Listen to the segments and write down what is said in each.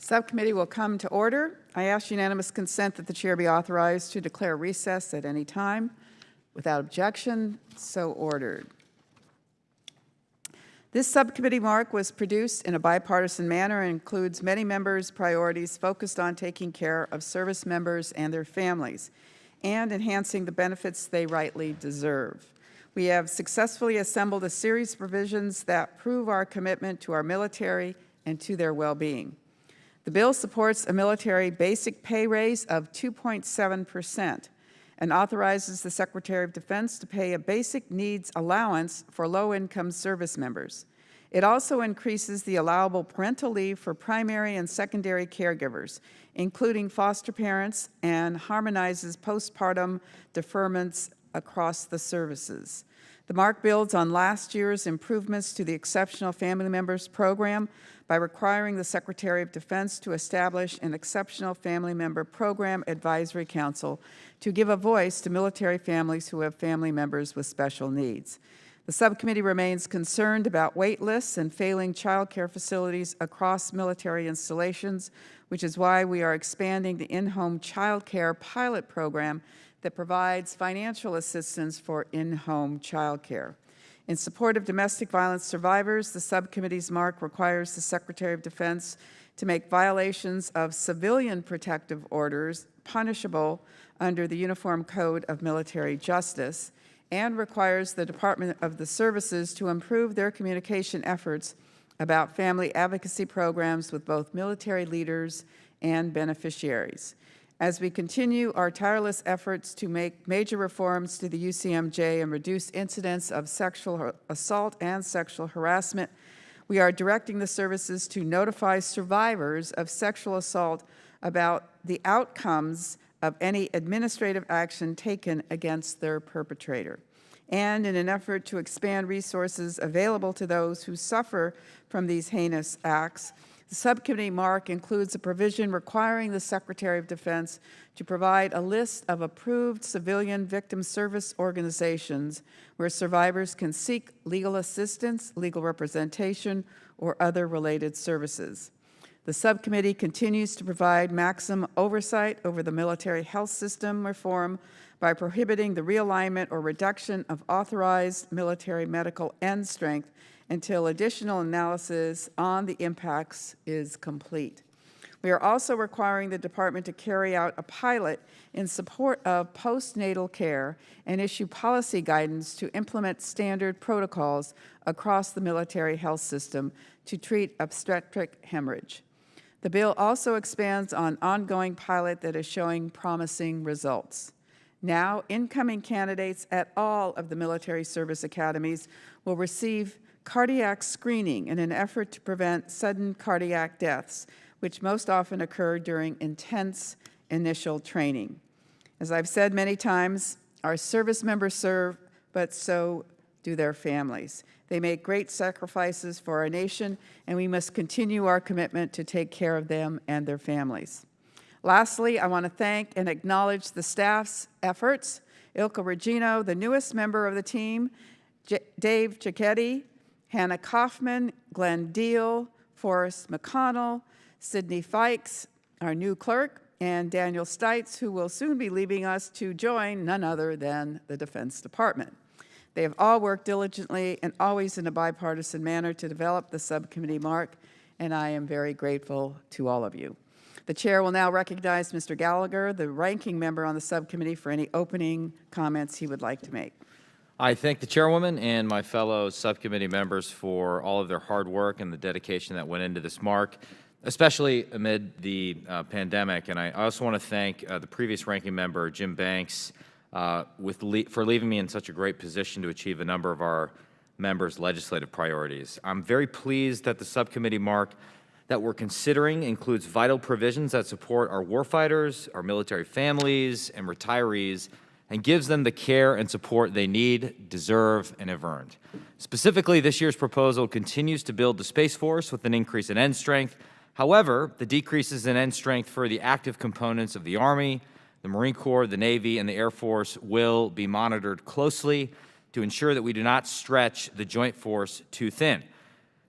Subcommittee will come to order. I ask unanimous consent that the chair be authorized to declare recess at any time. Without objection, so ordered. This subcommittee mark was produced in a bipartisan manner and includes many members' priorities focused on taking care of service members and their families and enhancing the benefits they rightly deserve. We have successfully assembled a series of provisions that prove our commitment to our military and to their well-being. The bill supports a military basic pay raise of 2.7% and authorizes the Secretary of Defense to pay a basic needs allowance for low-income service members. It also increases the allowable parental leave for primary and secondary caregivers, including foster parents, and harmonizes postpartum deferments across the services. The mark builds on last year's improvements to the Exceptional Family Members Program by requiring the Secretary of Defense to establish an Exceptional Family Member Program Advisory Council to give a voice to military families who have family members with special needs. The subcommittee remains concerned about wait lists and failing child care facilities across military installations, which is why we are expanding the in-home child care pilot program that provides financial assistance for in-home child care. In support of domestic violence survivors, the subcommittee's mark requires the Secretary of Defense to make violations of civilian protective orders punishable under the Uniform Code of Military Justice and requires the Department of the Services to improve their communication efforts about family advocacy programs with both military leaders and beneficiaries. As we continue our tireless efforts to make major reforms to the UCMJ and reduce incidents of sexual assault and sexual harassment, we are directing the services to notify survivors of sexual assault about the outcomes of any administrative action taken against their perpetrator. And in an effort to expand resources available to those who suffer from these heinous acts, the Subcommittee mark includes a provision requiring the Secretary of Defense to provide a list of approved civilian victim service organizations where survivors can seek legal assistance, legal representation, or other related services. The subcommittee continues to provide maximum oversight over the military health system reform by prohibiting the realignment or reduction of authorized military medical end strength until additional analysis on the impacts is complete. We are also requiring the department to carry out a pilot in support of postnatal care and issue policy guidance to implement standard protocols across the military health system to treat obstetric hemorrhage. The bill also expands on ongoing pilot that is showing promising results. Now, incoming candidates at all of the military service academies will receive cardiac screening in an effort to prevent sudden cardiac deaths, which most often occur during intense initial training. As I've said many times, our service members serve, but so do their families. They make great sacrifices for our nation, and we must continue our commitment to take care of them and their families. Lastly, I want to thank and acknowledge the staff's efforts. Ilka Regino, the newest member of the team, Dave Cicchetti, Hannah Kaufman, Glenn Deal, Forrest McConnell, Sydney Fikes, our new clerk, and Daniel Stites, who will soon be leaving us to join none other than the Defense Department. They have all worked diligently and always in a bipartisan manner to develop the subcommittee mark, and I am very grateful to all of you. The chair will now recognize Mr. Gallagher, the ranking member on the subcommittee, for any opening comments he would like to make. I thank the chairwoman and my fellow subcommittee members for all of their hard work and the dedication that went into this mark, especially amid the pandemic. And I also want to thank the previous ranking member, Jim Banks, for leaving me in such a great position to achieve a number of our members' legislative priorities. I'm very pleased that the subcommittee mark that we're considering includes vital provisions that support our warfighters, our military families, and retirees, and gives them the care and support they need, deserve, and have earned. Specifically, this year's proposal continues to build the Space Force with an increase in end strength. However, the decreases in end strength for the active components of the Army, the Marine Corps, the Navy, and the Air Force will be monitored closely to ensure that we do not stretch the joint force too thin.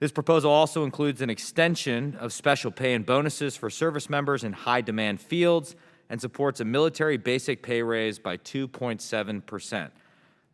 This proposal also includes an extension of special pay and bonuses for service members in high-demand fields and supports a military basic pay raise by 2.7%.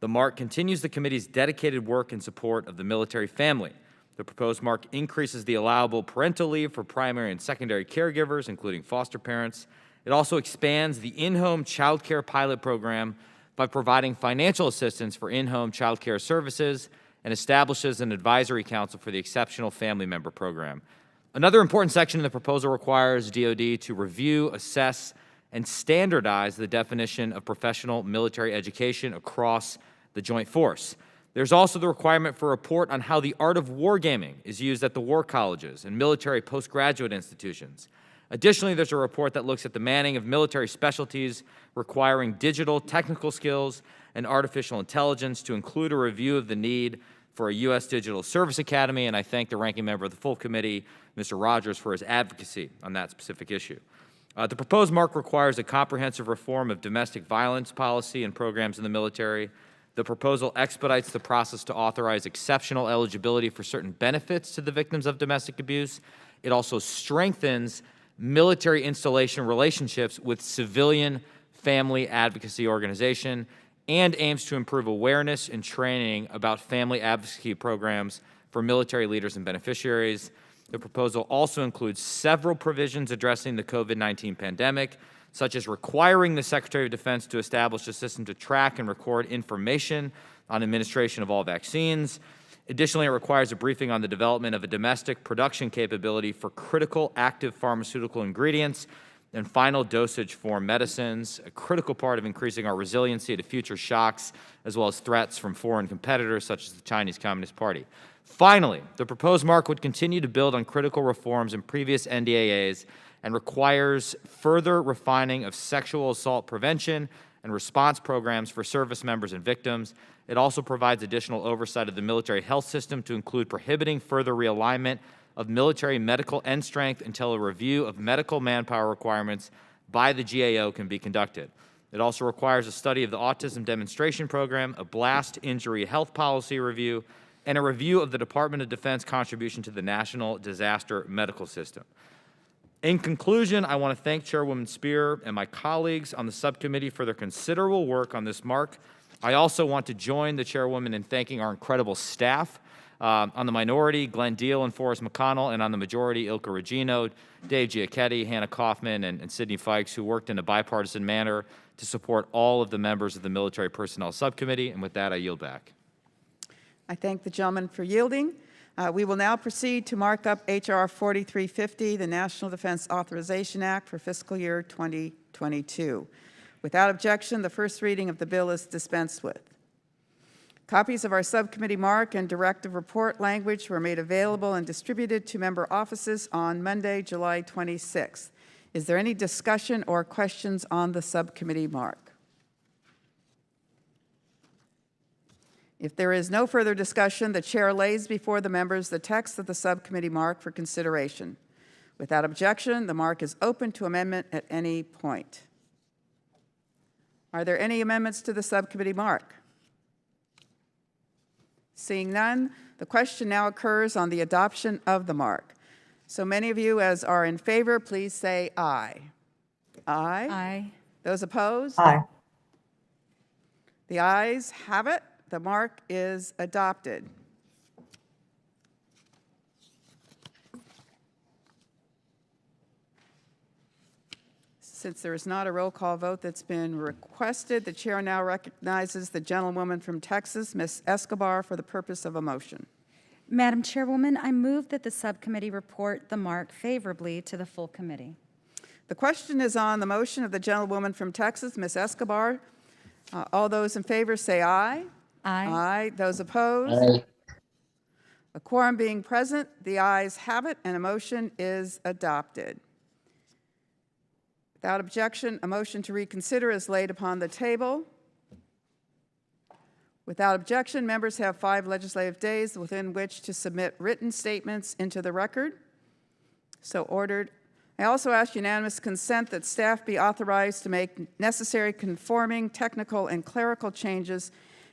The mark continues the committee's dedicated work in support of the military family. The proposed mark increases the allowable parental leave for primary and secondary caregivers, including foster parents. It also expands the in-home child care pilot program by providing financial assistance for in-home child care services and establishes an advisory council for the Exceptional Family Member Program. Another important section in the proposal requires DoD to review, assess, and standardize the definition of professional military education across the joint force. There's also the requirement for a report on how the art of wargaming is used at the war colleges and military postgraduate institutions. Additionally, there's a report that looks at the manning of military specialties requiring digital technical skills and artificial intelligence, to include a review of the need for a U.S. Digital Service Academy, and I thank the ranking member of the full committee, Mr. Rogers, for his advocacy on that specific issue. The proposed mark requires a comprehensive reform of domestic violence policy and programs in the military. The proposal expedites the process to authorize exceptional eligibility for certain benefits to the victims of domestic abuse. It also strengthens military installation relationships with civilian family advocacy organization and aims to improve awareness and training about family advocacy programs for military leaders and beneficiaries. The proposal also includes several provisions addressing the COVID-19 pandemic, such as requiring the Secretary of Defense to establish a system to track and record information on administration of all vaccines. Additionally, it requires a briefing on the development of a domestic production capability for critical active pharmaceutical ingredients and final dosage form medicines, a critical part of increasing our resiliency to future shocks, as well as threats from foreign competitors such as the Chinese Communist Party. Finally, the proposed mark would continue to build on critical reforms in previous NDAAs and requires further refining of sexual assault prevention and response programs for service members and victims, It also provides additional oversight of the military health system to include prohibiting further realignment of military medical end strength until a review of medical manpower requirements by the GAO can be conducted. It also requires a study of the autism demonstration program, a blast injury health policy review, and a review of the Department of Defense contribution to the National Disaster Medical System. In conclusion, I want to thank Chairwoman Spear and my colleagues on the subcommittee for their considerable work on this mark. I also want to join the Chairwoman in thanking our incredible staff. On the minority, Glenn Deal and Forrest McConnell, and on the majority, Ilka Regino, Dave Giacchetti, Hannah Kaufman, and Sidney Fikes, who worked in a bipartisan manner to support all of the members of the Military Personnel Subcommittee. And with that, I yield back. I thank the gentleman for yielding. We will now proceed to mark up H.R. 4350, the National Defense Authorization Act for fiscal year 2022. Without objection, the first reading of the bill is dispensed with. Copies of our subcommittee mark and directive report language were made available and distributed to member offices on Monday, July 26th. Is there any discussion or questions on the subcommittee mark? If there is no further discussion, the chair lays before the members the text of the subcommittee mark for consideration. Without objection, the mark is open to amendment at any point. Are there any amendments to the subcommittee mark? Seeing none, the question now occurs on the adoption of the mark. So many of you as are in favor, please say aye. Aye. Aye. Those opposed? Aye. The ayes have it. The mark is adopted. Since there is not a roll call vote that's been requested, the chair now recognizes the gentlewoman from Texas, Ms. Escobar, for the purpose of a motion. Madam Chairwoman, I move that the subcommittee report the mark favorably to the full committee. The question is on the motion of the gentlewoman from Texas, Ms. Escobar. All those in favor say aye. Aye. Aye. Those opposed? Aye. A quorum being present, the ayes have it, and a motion is adopted. Without objection, a motion to reconsider is laid upon the table. Without objection, members have 5 legislative days within which to submit written statements into the record. So ordered. I also ask unanimous consent that staff be authorized to make necessary conforming, technical, and clerical changes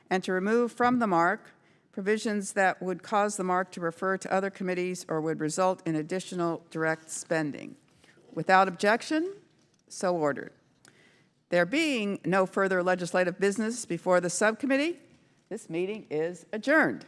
and to remove from the mark provisions that would cause the mark to refer to other committees or would result in additional direct spending. Without objection, so ordered. There being no further legislative business before the subcommittee, this meeting is adjourned.